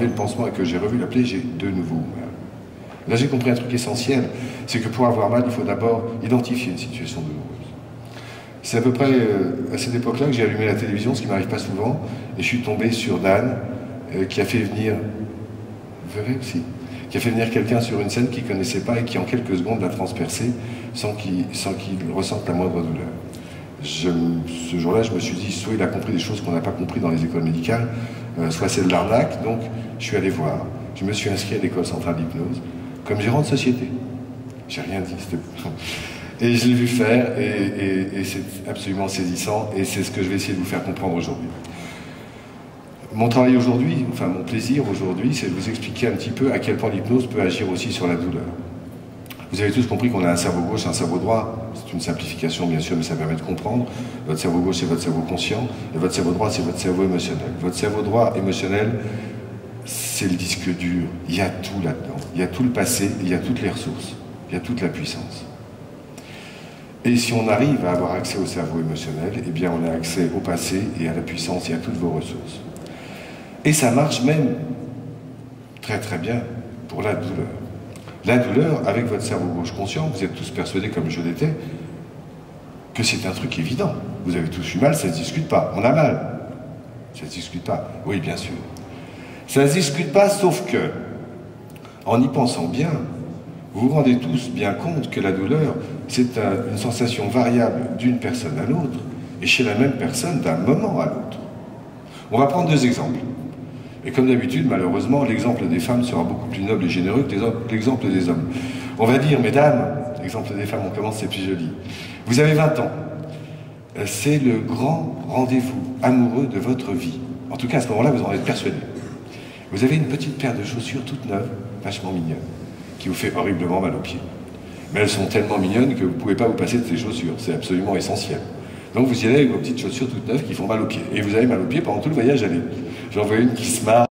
enlevé le pansement et que j'ai revu la plaie, j'ai de nouveau mal. Là, j'ai compris un truc essentiel, c'est que pour avoir mal, il faut d'abord identifier une situation douloureuse. C'est à peu près à cette époque-là que j'ai allumé la télévision, ce qui m'arrive pas souvent, et je suis tombé sur Dan, qui a fait venir... Vous verrez aussi. Qui a fait venir quelqu'un sur une scène qu'il ne connaissait pas et qui, en quelques secondes, l'a transpercé sans qu'il ressente la moindre douleur. Ce jour-là, je me suis dit, soit il a compris des choses qu'on n'a pas compris dans les écoles médicales, soit c'est de l'arnaque, donc je suis allé voir. Je me suis inscrit à l'école centrale d'hypnose comme gérant de société. J'ai rien dit, et je l'ai vu faire, et c'est absolument saisissant, et c'est ce que je vais essayer de vous faire comprendre aujourd'hui. Mon travail aujourd'hui, enfin mon plaisir aujourd'hui, c'est de vous expliquer un petit peu à quel point l'hypnose peut agir aussi sur la douleur. Vous avez tous compris qu'on a un cerveau gauche et un cerveau droit. C'est une simplification bien sûr, mais ça permet de comprendre. Votre cerveau gauche, c'est votre cerveau conscient, et votre cerveau droit, c'est votre cerveau émotionnel. Votre cerveau droit émotionnel, c'est le disque dur. Il y a tout là-dedans. Il y a tout le passé, il y a toutes les ressources, il y a toute la puissance. Et si on arrive à avoir accès au cerveau émotionnel, eh bien on a accès au passé et à la puissance et à toutes vos ressources. Et ça marche même très très bien pour la douleur. La douleur, avec votre cerveau gauche conscient, vous êtes tous persuadés, comme je l'étais, que c'est un truc évident. Vous avez tous eu mal, ça ne se discute pas. On a mal. Ça ne se discute pas. Oui, bien sûr. Ça ne se discute pas, sauf que, en y pensant bien, vous vous rendez tous bien compte que la douleur, c'est une sensation variable d'une personne à l'autre, et chez la même personne d'un moment à l'autre. On va prendre deux exemples. Et comme d'habitude, malheureusement, l'exemple des femmes sera beaucoup plus noble et généreux que l'exemple des hommes. On va dire, mesdames, l'exemple des femmes, on commence, c'est plus joli. Vous avez 20 ans. C'est le grand rendez-vous amoureux de votre vie. En tout cas, à ce moment-là, vous en êtes persuadé. Vous avez une petite paire de chaussures toute neuve, vachement mignonne, qui vous fait horriblement mal aux pieds. Mais elles sont tellement mignonnes que vous ne pouvez pas vous passer de ces chaussures. C'est absolument essentiel. Donc vous y allez avec vos petites chaussures toutes neuves qui font mal aux pieds. Et vous avez mal aux pieds pendant tout le voyage aller. J'en vois une qui se marre.